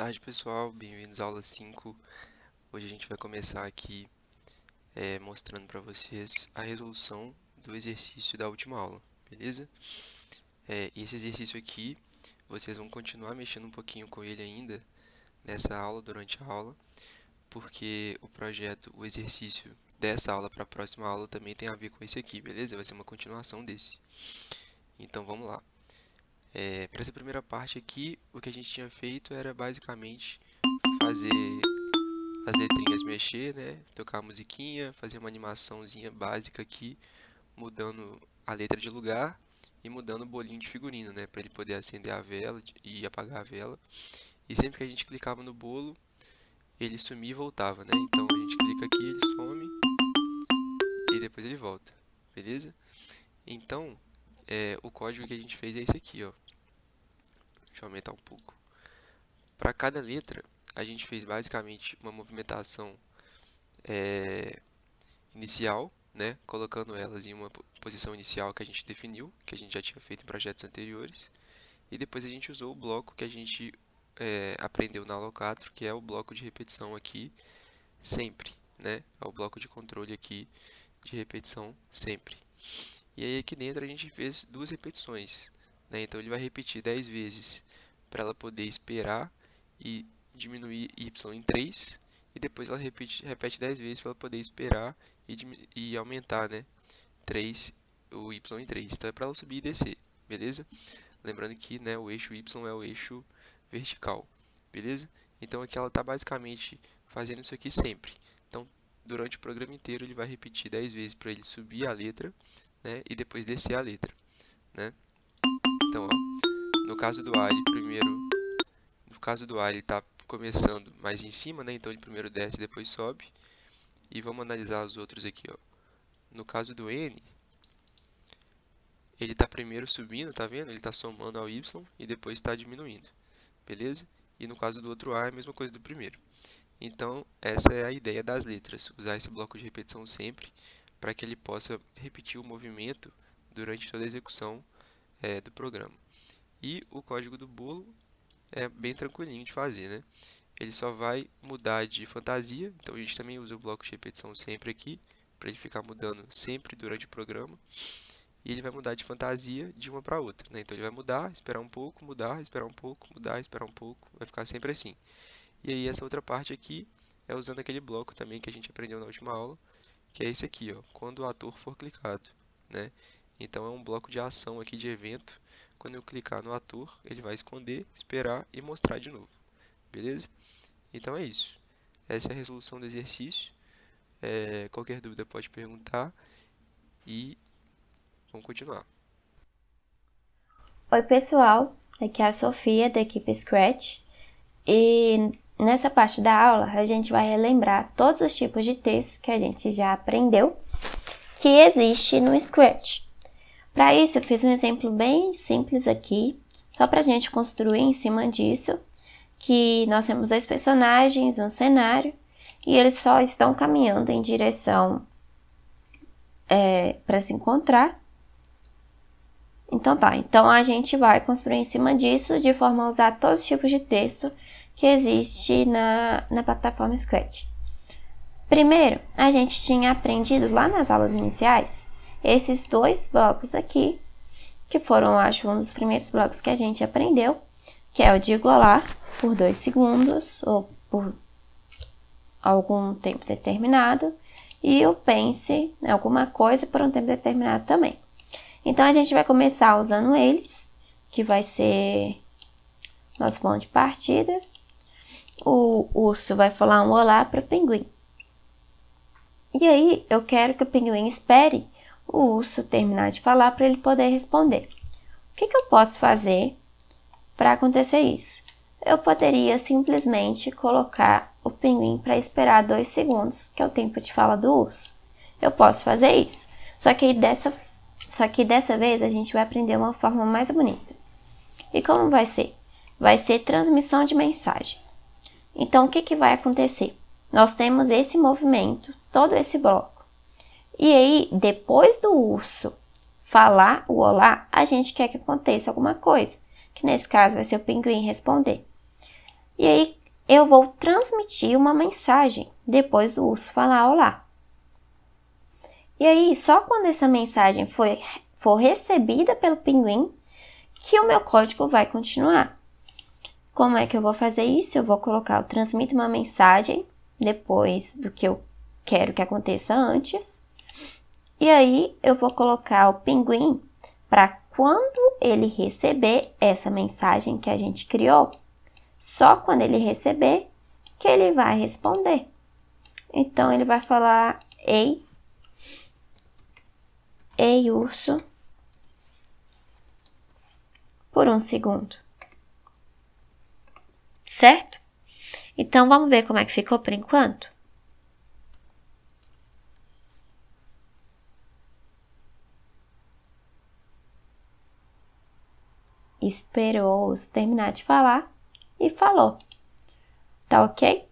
tarde, pessoal. Bem-vindos à aula 5. Hoje a gente vai começar aqui mostrando para vocês a resolução do exercício da última aula, beleza? Esse exercício aqui, vocês vão continuar mexendo um pouquinho com ele ainda nessa aula, durante a aula, porque o exercício dessa aula para a próxima aula também tem a ver com esse aqui, beleza? Vai ser uma continuação desse. Então, vamos lá. Para essa primeira parte aqui, o que a gente tinha feito era basicamente fazer as letrinhas mexer, né? Tocar a musiquinha, fazer uma animaçãozinha básica aqui, mudando a letra de lugar e mudando o bolinho de figurino, né? Para ele poder acender a vela e apagar a vela. E sempre que a gente clicava no bolo, ele sumia e voltava, né? Então a gente clica aqui, ele some e depois ele volta, beleza? Então, o código que a gente fez é esse aqui, ó. Deixa eu aumentar um pouco. Para cada letra, a gente fez basicamente uma movimentação inicial, né, colocando elas em uma posição inicial que a gente definiu, que a gente já tinha feito em projetos anteriores, e depois a gente usou o bloco que a gente aprendeu na aula 4, que é o bloco de repetição aqui, sempre, né, é o bloco de controle aqui de repetição sempre. E aí aqui dentro a gente fez duas repetições, né, então ele vai repetir 10 vezes para ela poder esperar e diminuir y em 3, e depois ela repete 10 vezes para ela poder esperar e aumentar, né, 3, o y em 3. Então é para ela subir e descer, beleza? Lembrando que, né, o eixo y é o eixo vertical, beleza? Então aqui ela está basicamente fazendo isso aqui sempre. Então durante o programa inteiro ele vai repetir 10 vezes para ele subir a letra, né, e depois descer a letra, né? Então, ó, no caso do A ele está começando mais em cima, né? Então ele primeiro desce e depois sobe. E vamos analisar os outros aqui, ó. No caso do N, ele está primeiro subindo, tá vendo? Ele está somando ao Y e depois está diminuindo, beleza? E no caso do outro A é a mesma coisa do primeiro. Então, essa é a ideia das letras, usar esse bloco de repetição sempre para que ele possa repetir o movimento durante toda a execução do programa. E o código do bolo é bem tranquilinho de fazer, né? Ele só vai mudar de fantasia, então a gente também usa o bloco de repetição sempre aqui, para ele ficar mudando sempre durante o programa. E ele vai mudar de fantasia de uma para outra, né? Então ele vai mudar, esperar um pouco, mudar, esperar um pouco, mudar, esperar um pouco, vai ficar sempre assim. E aí essa outra parte aqui é usando aquele bloco também que a gente aprendeu na última aula, que é esse aqui, ó, quando o ator for clicado, né? Então é um bloco de ação aqui de evento. Quando eu clicar no ator, ele vai esconder, esperar e mostrar de novo, beleza? Então é isso. Essa é a resolução do exercício. Qualquer dúvida pode perguntar e vamos continuar. Oi, pessoal. Aqui é a Sofia, da equipe Scratch. E nessa parte da aula, a gente vai relembrar todos os tipos de texto que a gente já aprendeu que existe no Scratch. Para isso, eu fiz um exemplo bem simples aqui, só para a gente construir em cima disso, que nós temos dois personagens, um cenário, e eles só estão caminhando em direção para se encontrar. Então tá, então a gente vai construir em cima disso de forma a usar todos os tipos de texto que existe na plataforma Scratch. Primeiro, a gente tinha aprendido lá nas aulas iniciais esses dois blocos aqui, que foram, acho, um dos primeiros blocos que a gente aprendeu, que é o de igualar por 2 segundos ou por algum tempo determinado, e o pense, alguma coisa por um tempo determinado também. Então, a gente vai começar usando eles, que vai ser nosso ponto de partida. O urso vai falar um olá para o pinguim. E aí, eu quero que o pinguim espere o urso terminar de falar para ele poder responder. O que eu posso fazer para acontecer isso? Eu poderia simplesmente colocar o pinguim para esperar 2 segundos, que é o tempo de fala do urso. Eu posso fazer isso. Só que dessa vez a gente vai aprender uma forma mais bonita. E como vai ser? Vai ser transmissão de mensagem. Então, o que vai acontecer? Nós temos esse movimento, todo esse bloco. E aí, depois do urso falar o olá, a gente quer que aconteça alguma coisa, que nesse caso vai ser o pinguim responder. E aí, eu vou transmitir uma mensagem depois do urso falar olá. E aí, só quando essa mensagem for recebida pelo pinguim, que o meu código vai continuar. Como é que eu vou fazer isso? Eu vou colocar, eu transmito uma mensagem depois do que eu quero que aconteça antes. E aí, eu vou colocar o pinguim para quando ele receber essa mensagem que a gente criou, só quando ele receber que ele vai responder. Então, ele vai falar, ei, urso, por 1 segundo. Certo? Então, vamos ver como é que ficou por enquanto? Esperou o urso terminar de falar e falou. Tá ok?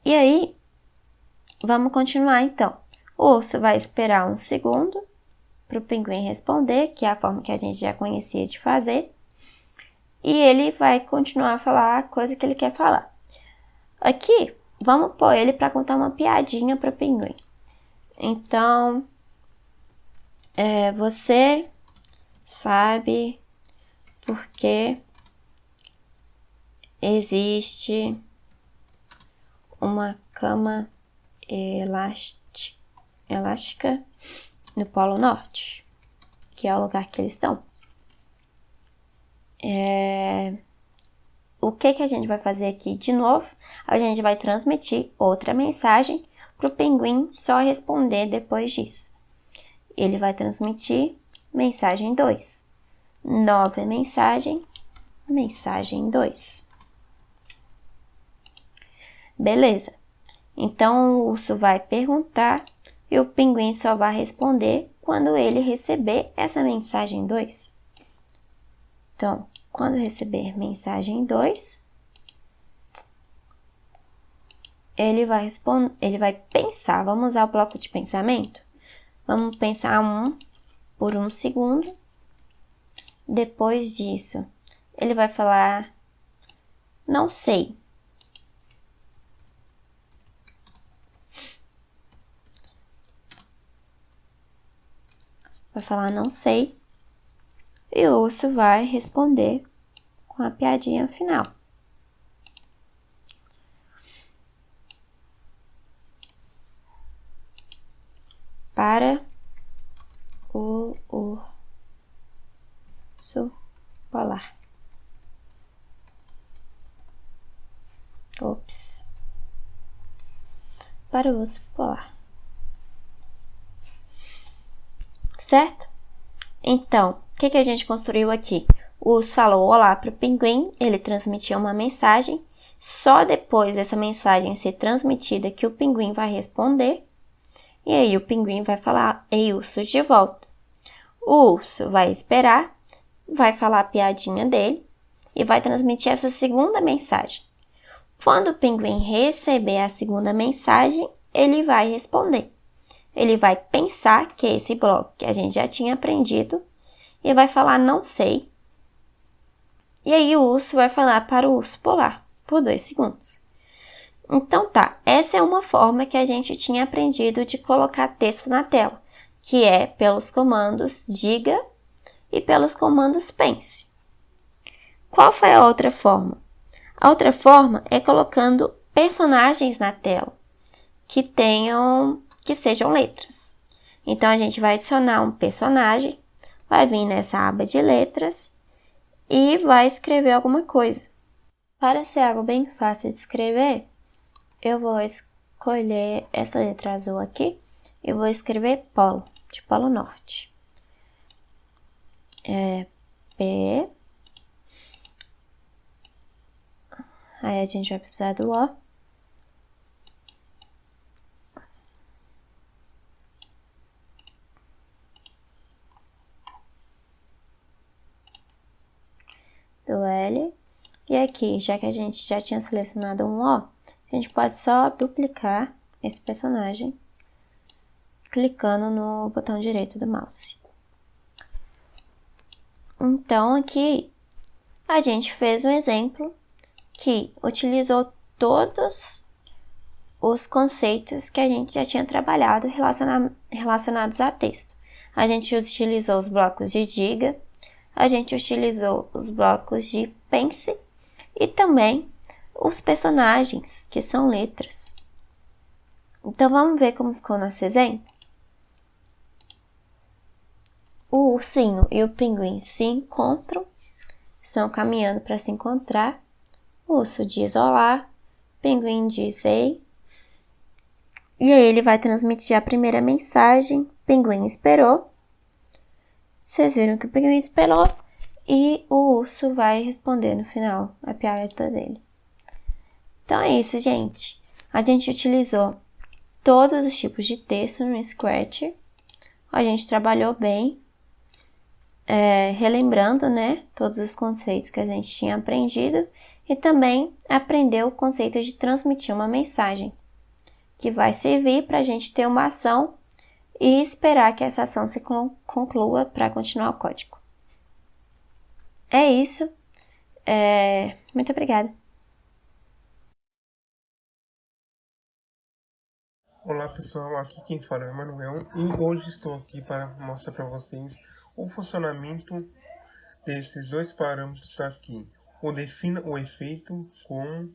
E aí, vamos continuar então. O urso vai esperar 1 segundo para o pinguim responder, que é a forma que a gente já conhecia de fazer. E ele vai continuar a falar a coisa que ele quer falar. Aqui, vamos pôr ele para contar uma piadinha para o pinguim. Então, você sabe por que existe uma cama elástica no Polo Norte, que é o lugar que eles estão? O que a gente vai fazer aqui de novo? A gente vai transmitir outra mensagem para o pinguim só responder depois disso. Ele vai transmitir mensagem 2. Nova mensagem 2. Beleza. Então, o urso vai perguntar e o pinguim só vai responder quando ele receber essa mensagem 2. Então, quando receber mensagem 2, ele vai pensar. Vamos usar o bloco de pensamento? Vamos pensar por 1 segundo. Depois disso, ele vai falar, não sei. Vai falar, não sei. E o urso vai responder com a piadinha final. Para o urso polar. Ops. Para o urso polar. Certo? Então, o que a gente construiu aqui? O urso falou olá para o pinguim, ele transmitiu uma mensagem. Só depois dessa mensagem ser transmitida que o pinguim vai responder. E aí o pinguim vai falar, ei, urso, de volta. O urso vai esperar, vai falar a piadinha dele e vai transmitir essa segunda mensagem. Quando o pinguim receber a segunda mensagem, ele vai responder. Ele vai pensar que é esse bloco que a gente já tinha aprendido e vai falar não sei. E aí o urso vai falar para o urso polar por 2 segundos. Então tá, essa é uma forma que a gente tinha aprendido de colocar texto na tela, que é pelos comandos diga e pelos comandos pense. Qual foi a outra forma? A outra forma é colocando personagens na tela que sejam letras. Então a gente vai adicionar um personagem, vai vir nessa aba de letras e vai escrever alguma coisa. Para ser algo bem fácil de escrever, eu vou escolher essa letra azul aqui e vou escrever polo, de Polo Norte. P. Aí a gente vai precisar do O. Do L. E aqui, já que a gente já tinha selecionado um O, a gente pode só duplicar esse personagem clicando no botão direito do mouse. Então, aqui a gente fez um exemplo que utilizou todos os conceitos que a gente já tinha trabalhado relacionados a texto. A gente utilizou os blocos de diga, a gente utilizou os blocos de pense e também os personagens, que são letras. Então, vamos ver como ficou nosso exemplo? O ursinho e o pinguim se encontram, estão caminhando para se encontrar. O urso diz olá, o pinguim diz ei. E aí ele vai transmitir a primeira mensagem. O pinguim esperou. Vocês viram que o pinguim esperou. E o urso vai responder no final a piada dele. Então é isso, gente. A gente utilizou todos os tipos de texto no Scratch. A gente trabalhou bem. Relembrando, né, todos os conceitos que a gente tinha aprendido e também aprendeu o conceito de transmitir uma mensagem, que vai servir para a gente ter uma ação e esperar que essa ação se conclua para continuar o código. É isso. Muito obrigada. Olá pessoal, aqui quem fala é o Emanuel e hoje estou aqui para mostrar para vocês o funcionamento desses dois parâmetros daqui. O defina o efeito com...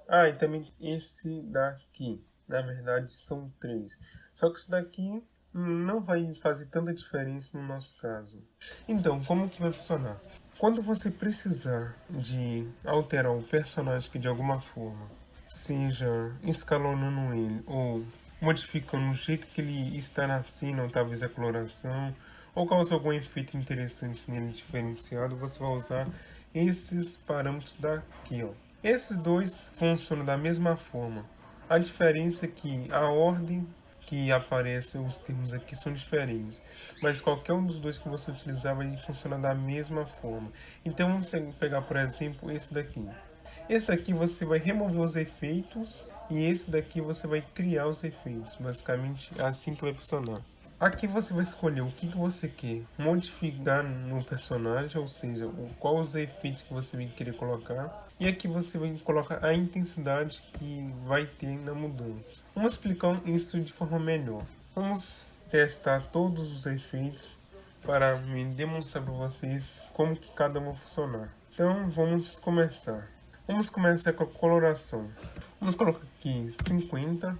e também esse daqui. Na verdade são três. Só que esse daqui não vai fazer tanta diferença no nosso caso. Então, como que vai funcionar? Quando você precisar de alterar o personagem que de alguma forma, seja escalonando ele ou modificando o jeito que ele está nascendo, ou talvez a coloração, ou causar algum efeito interessante nele diferenciado, você vai usar esses parâmetros daqui, ó. Esses dois funcionam da mesma forma. A diferença é que a ordem que aparece os termos aqui são diferentes, mas qualquer um dos dois que você utilizar vai funcionar da mesma forma. Então vamos pegar, por exemplo, esse daqui. Esse daqui você vai remover os efeitos e esse daqui você vai criar os efeitos. Basicamente é assim que vai funcionar. Aqui você vai escolher o que você quer modificar no personagem, ou seja, quais os efeitos que você vai querer colocar. E aqui você vai colocar a intensidade que vai ter na mudança. Vamos explicar isso de forma melhor. Vamos testar todos os efeitos para me demonstrar para vocês como que cada um vai funcionar. Então vamos começar. Vamos começar com a coloração. Vamos colocar aqui 50,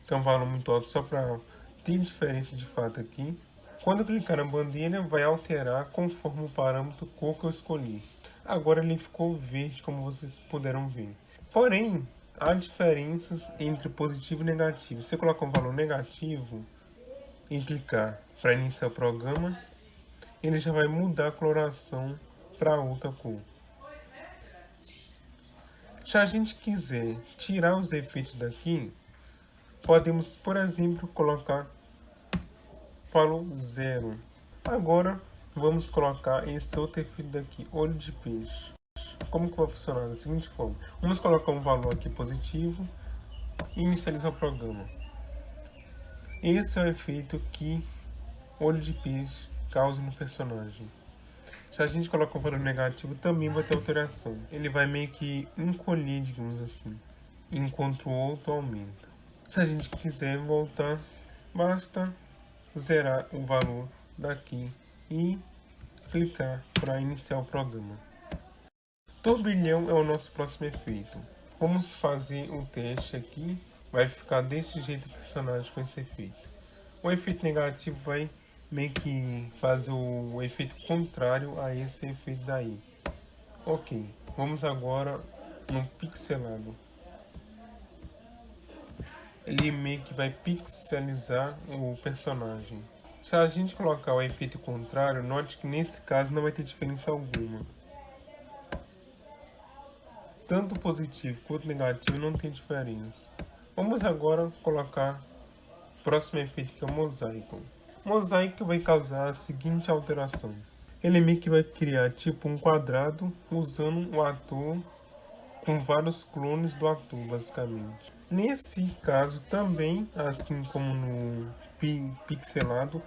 que é um valor muito alto só para ter diferença de fato aqui. Quando eu clicar na bandeira, vai alterar conforme o parâmetro cor que eu escolhi. Agora ele ficou verde, como vocês puderam ver. Porém, há diferenças entre positivo e negativo. Se eu colocar um valor negativo e clicar para iniciar o programa, ele já vai mudar a coloração para outra cor. Se a gente quiser tirar os efeitos daqui, podemos, por exemplo, colocar valor 0. Agora vamos colocar esse outro efeito daqui, olho de peixe. Como que vai funcionar? Da seguinte forma: vamos colocar um valor aqui positivo e inicializar o programa. Esse é o efeito que olho de peixe causa no personagem. Se a gente colocar um valor negativo, também vai ter alteração. Ele vai meio que encolher, digamos assim, enquanto o outro aumenta. Se a gente quiser voltar, basta zerar o valor daqui e clicar para iniciar o programa. Turbilhão é o nosso próximo efeito. Vamos fazer um teste aqui. Vai ficar desse jeito o personagem com esse efeito. O efeito negativo vai meio que fazer o efeito contrário a esse efeito daí. Ok, vamos agora no pixelado. Ele meio que vai pixelizar o personagem. Se a gente colocar o efeito contrário, note que nesse caso não vai ter diferença alguma. Tanto positivo quanto negativo não tem diferença. Vamos agora colocar o próximo efeito, que é o mosaico. O mosaico vai causar a seguinte alteração. Ele meio que vai criar tipo um quadrado usando o ator com vários clones do ator, basicamente. Nesse caso também, assim como no pixelado,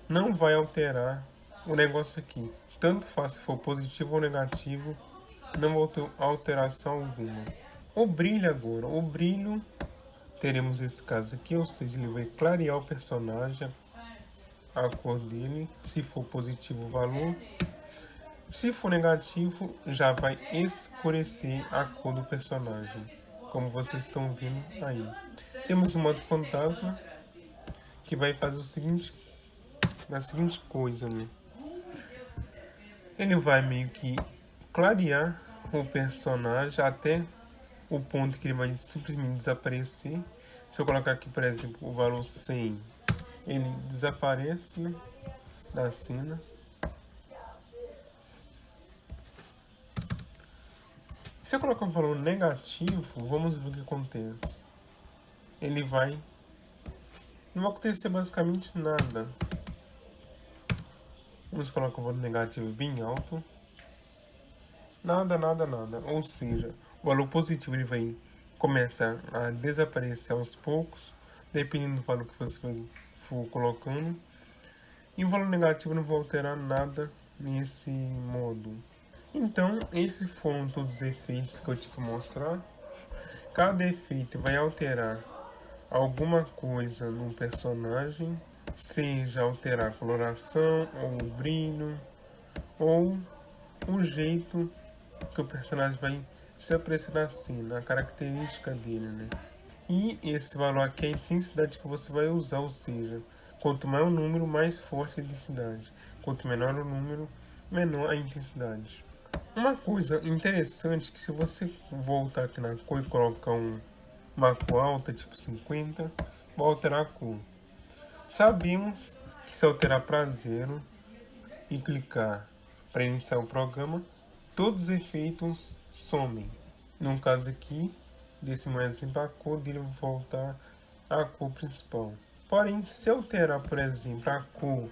não vai alterar o negócio aqui. Tanto faz se for positivo ou negativo, não vai ter alteração alguma. O brilho agora. O brilho, teremos esse caso aqui, ou seja, ele vai clarear o personagem, a cor dele, se for positivo o valor. Se for negativo, já vai escurecer a cor do personagem, como vocês estão vendo aí. Temos o modo fantasma, que vai fazer a seguinte coisa, né? Ele vai meio que clarear o personagem até o ponto que ele vai simplesmente desaparecer. Se eu colocar aqui, por exemplo, o valor 100, ele desaparece, né, da cena. Se eu colocar um valor negativo, vamos ver o que acontece. Ele vai... Não vai acontecer basicamente nada. Vamos colocar um valor negativo bem alto. Nada. Ou seja, o valor positivo ele vai começar a desaparecer aos poucos, dependendo do valor que você for colocando. E o valor negativo não vai alterar nada nesse modo. Então, esses foram todos os efeitos que eu tive que mostrar. Cada efeito vai alterar alguma coisa no personagem, seja alterar a coloração, ou o brilho, ou o jeito que o personagem vai se apresentar assim, na característica dele, né? E esse valor aqui é a intensidade que você vai usar, ou seja, quanto maior o número, mais forte a intensidade. Quanto menor o número, menor a intensidade. Uma coisa interessante é que se você voltar aqui na cor e colocar uma cor alta, tipo 50, vai alterar a cor. Sabemos que se alterar para 0 e clicar para iniciar o programa, todos os efeitos somem. No caso aqui, desse meu exemplo, a cor dele vai voltar à cor principal. Porém, se alterar, por exemplo, a cor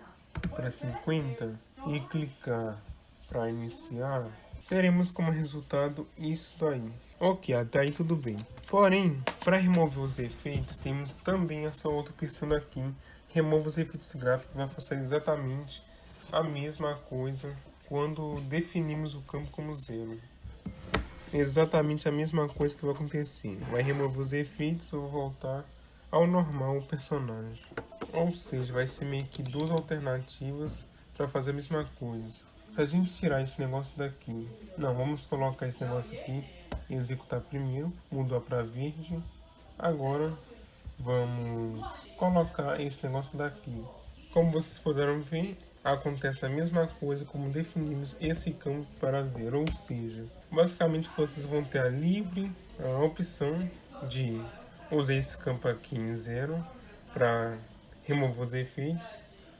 para 50 e clicar para iniciar, teremos como resultado isso daí. Ok, até aí tudo bem. Porém, para remover os efeitos, temos também essa outra opção daqui. Remova os efeitos gráficos, vai fazer exatamente a mesma coisa quando definimos o campo como 0. Exatamente a mesma coisa que vai acontecer. Vai remover os efeitos ou voltar ao normal o personagem. Ou seja, vai ser meio que duas alternativas para fazer a mesma coisa. Se a gente tirar esse negócio daqui, não, vamos colocar esse negócio aqui e executar primeiro, mudar para verde. Agora vamos colocar esse negócio daqui. Como vocês puderam ver, acontece a mesma coisa como definimos esse campo para 0, ou seja, basicamente vocês vão ter a livre a opção de usar esse campo aqui em 0 para remover os efeitos,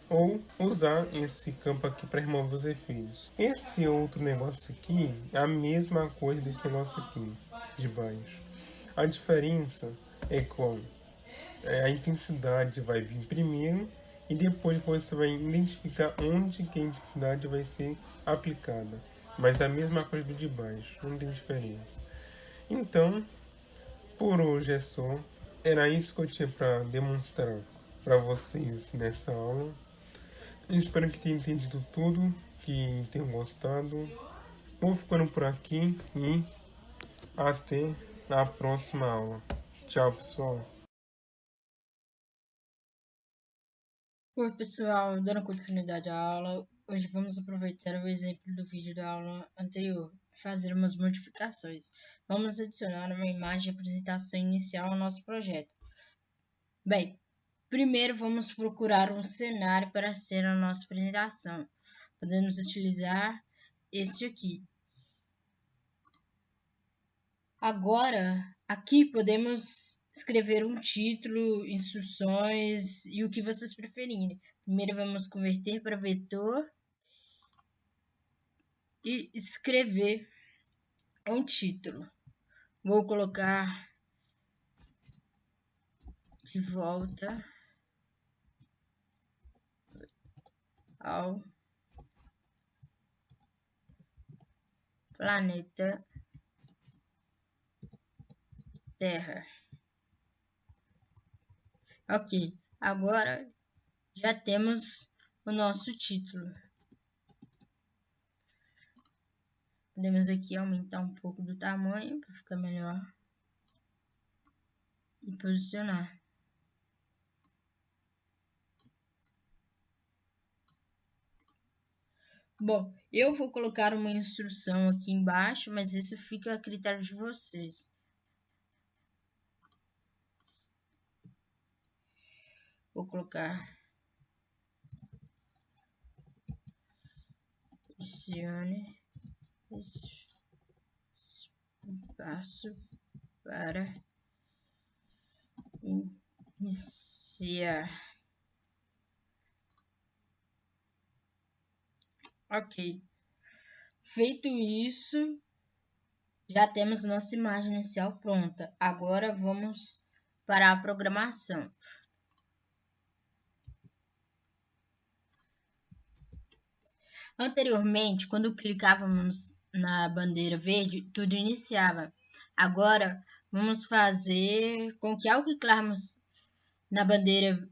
ou usar esse campo aqui para remover os efeitos. Esse outro negócio aqui é a mesma coisa desse negócio aqui de baixo. A diferença é qual? A intensidade vai vir primeiro e depois você vai identificar onde que a intensidade vai ser aplicada. Mas é a mesma coisa do de baixo, não tem diferença. Então, por hoje é só. Era isso que eu tinha para demonstrar para vocês nessa aula. Espero que tenham entendido tudo, que tenham gostado. Vou ficando por aqui e até a próxima aula. Tchau, pessoal. Oi, pessoal, dando continuidade à aula, hoje vamos aproveitar o exemplo do vídeo da aula anterior, fazer umas modificações. Vamos adicionar uma imagem de apresentação inicial ao nosso projeto. Bem, primeiro vamos procurar um cenário para ser a nossa apresentação. Podemos utilizar este aqui. Agora, aqui podemos escrever um título, instruções e o que vocês preferirem. Primeiro vamos converter para vetor e escrever um título. Vou colocar de volta ao planeta Terra. Ok, agora já temos o nosso título. Podemos aqui aumentar um pouco do tamanho para ficar melhor. e posicionar. Bom, eu vou colocar uma instrução aqui embaixo, mas isso fica a critério de vocês. Vou colocar adicione espaço para iniciar. Ok. Feito isso, já temos nossa imagem inicial pronta. Agora vamos para a programação. Anteriormente, quando clicávamos na bandeira verde, tudo iniciava. Agora, vamos fazer com que ao clicarmos na bandeira,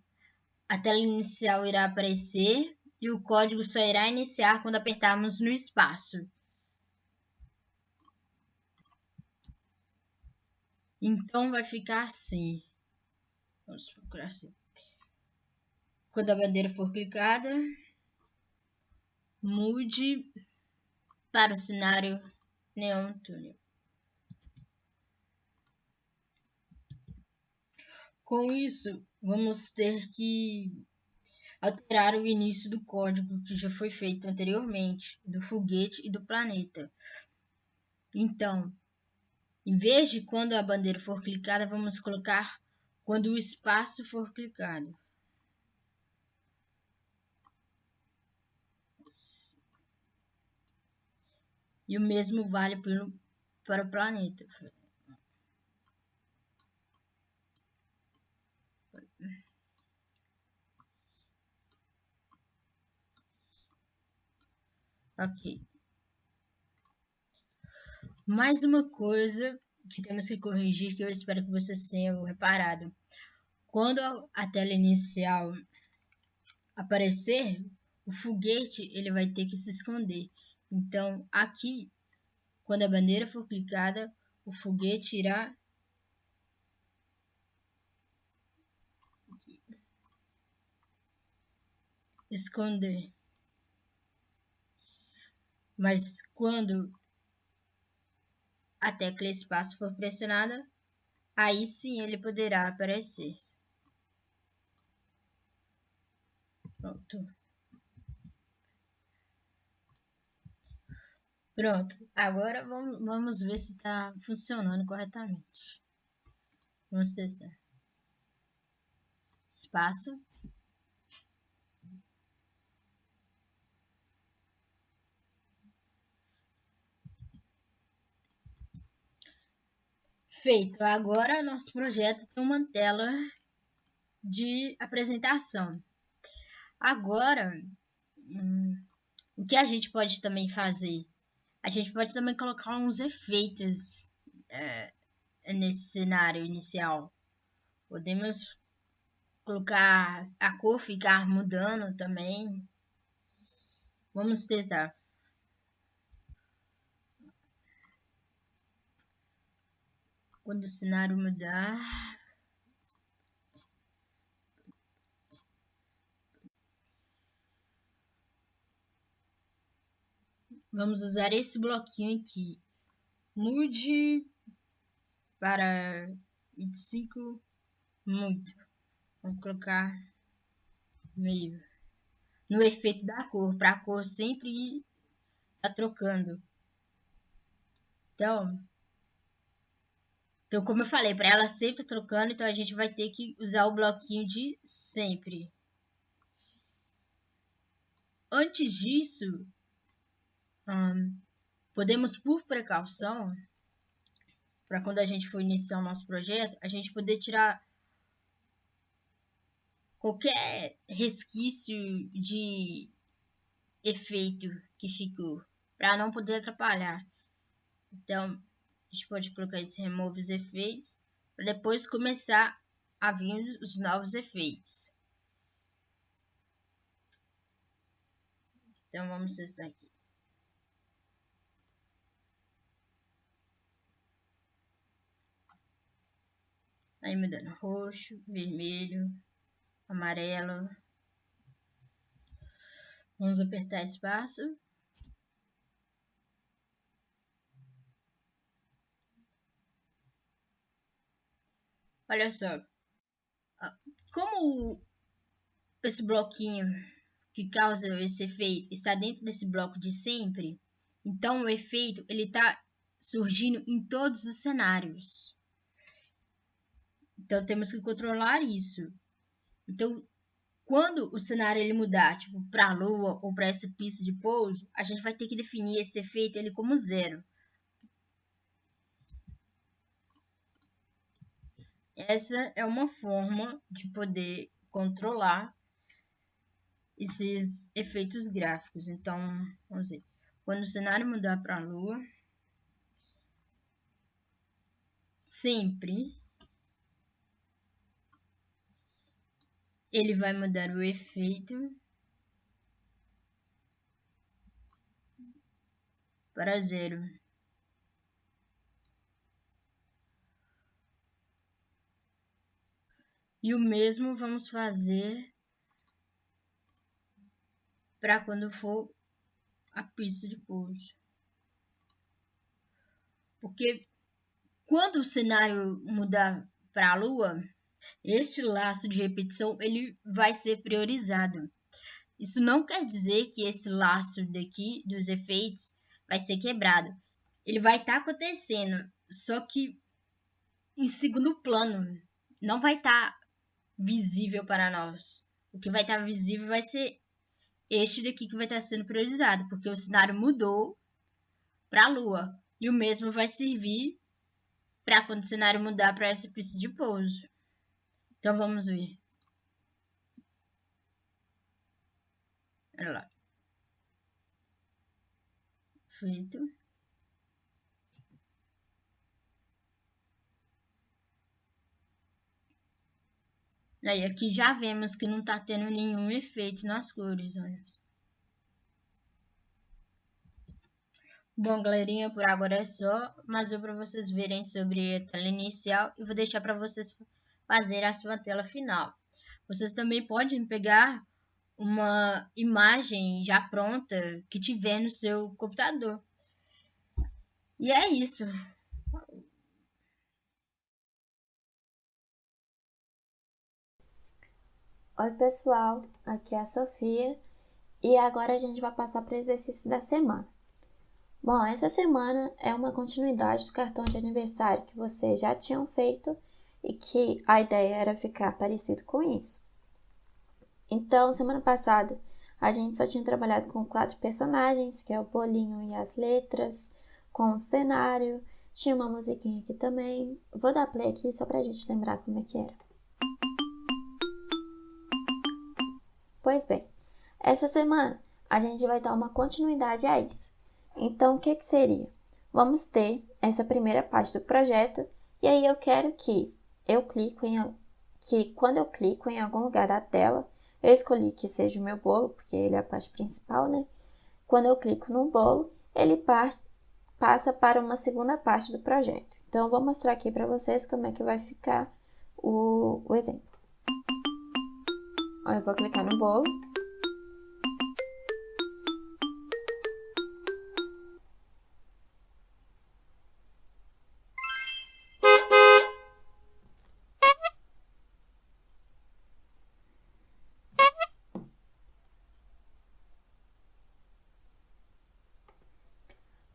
a tela inicial irá aparecer e o código só irá iniciar quando apertarmos no espaço. Então, vai ficar assim. Vamos procurar assim. Quando a bandeira for clicada, mude para o cenário Neon Tunnel. Com isso, vamos ter que alterar o início do código que já foi feito anteriormente, do foguete e do planeta. Então, em vez de quando a bandeira for clicada, vamos colocar quando o espaço for clicado. E o mesmo vale para o planeta. Ok. Mais uma coisa que temos que corrigir, que eu espero que vocês tenham reparado. Quando a tela inicial aparecer, o foguete ele vai ter que se esconder. Então, aqui, quando a bandeira for clicada, o foguete irá esconder. Mas quando a tecla espaço for pressionada, aí sim ele poderá aparecer. Pronto. Pronto. Agora vamos ver se está funcionando corretamente. Vamos testar. Espaço. Feito. Agora nosso projeto tem uma tela de apresentação. Agora, o que a gente pode também fazer? A gente pode também colocar uns efeitos nesse cenário inicial. Podemos colocar a cor ficar mudando também. Vamos testar. Quando o cenário mudar, vamos usar esse bloquinho aqui. Mude para 25 muito. Vamos colocar meio no efeito da cor, para a cor sempre tá trocando. Então, como eu falei, para ela sempre tá trocando, então a gente vai ter que usar o bloquinho de sempre. Antes disso, podemos, por precaução, para quando a gente for iniciar o nosso projeto, a gente poder tirar qualquer resquício de efeito que ficou, para não poder atrapalhar. Então, a gente pode colocar esse remove os efeitos, para depois começar a vir os novos efeitos. Então, vamos testar aqui. Aí mudando roxo, vermelho, amarelo. Vamos apertar espaço. Olha só, como esse bloquinho que causa esse efeito está dentro desse bloco de sempre, então o efeito ele está surgindo em todos os cenários. Então temos que controlar isso. Então, quando o cenário ele mudar, tipo para a Lua ou para essa pista de pouso, a gente vai ter que definir esse efeito ele como 0. Essa é uma forma de poder controlar esses efeitos gráficos. Então, vamos ver. Quando o cenário mudar para a Lua, sempre ele vai mudar o efeito para 0. E o mesmo vamos fazer para quando for a pista de pouso. Porque quando o cenário mudar para a Lua, este laço de repetição ele vai ser priorizado. Isso não quer dizer que esse laço daqui dos efeitos vai ser quebrado. Ele vai estar acontecendo, só que em segundo plano. Não vai estar visível para nós. O que vai estar visível vai ser este daqui que vai estar sendo priorizado, porque o cenário mudou para a Lua. E o mesmo vai servir para quando o cenário mudar para essa pista de pouso. Então vamos ver. Olha lá. Feito. Aí aqui já vemos que não está tendo nenhum efeito nas cores, olha. Bom, galerinha, por agora é só, mas eu para vocês verem sobre a tela inicial e vou deixar para vocês fazer a sua tela final. Vocês também podem pegar uma imagem já pronta que tiver no seu computador. E é isso. Oi pessoal, aqui é a Sofia e agora a gente vai passar para o exercício da semana. Bom, essa semana é uma continuidade do cartão de aniversário que vocês já tinham feito e que a ideia era ficar parecido com isso. Então, semana passada a gente só tinha trabalhado com 4 personagens, que é o bolinho e as letras, com o cenário, tinha uma musiquinha aqui também. Vou dar play aqui só pra gente lembrar como é que era. Pois bem, essa semana a gente vai dar uma continuidade a isso. Então, o que seria? Vamos ter essa primeira parte do projeto e aí eu quero que quando eu clico em algum lugar da tela, eu escolhi que seja o meu bolo, porque ele é a parte principal, né? Quando eu clico no bolo, ele passa para uma segunda parte do projeto. Então, eu vou mostrar aqui para vocês como é que vai ficar o exemplo. Eu vou clicar no bolo.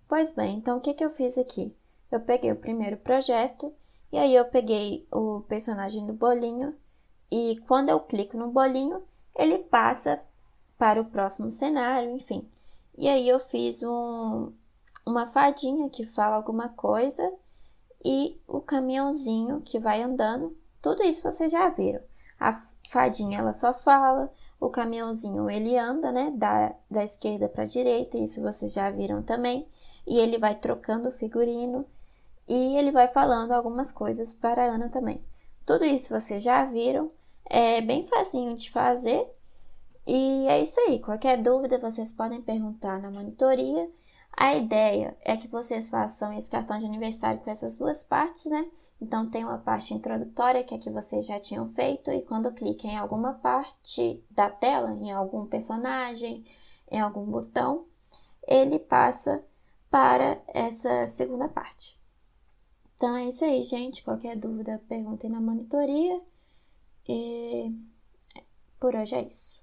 Pois bem, então o que eu fiz aqui? Eu peguei o primeiro projeto e aí eu peguei o personagem do bolinho e quando eu clico no bolinho, ele passa para o próximo cenário, enfim. E aí eu fiz uma fadinha que fala alguma coisa e o caminhãozinho que vai andando. Tudo isso vocês já viram. A fadinha ela só fala, o caminhãozinho ele anda, né, da esquerda para a direita, isso vocês já viram também. E ele vai trocando o figurino e ele vai falando algumas coisas para a Ana também. Tudo isso vocês já viram, é bem facinho de fazer e é isso aí. Qualquer dúvida vocês podem perguntar na monitoria. A ideia é que vocês façam esse cartão de aniversário com essas duas partes, né? Então, tem uma parte introdutória, que é que vocês já tinham feito, e quando clica em alguma parte da tela, em algum personagem, em algum botão, ele passa para essa segunda parte. Então, é isso aí, gente. Qualquer dúvida, perguntem na monitoria. E por hoje é isso.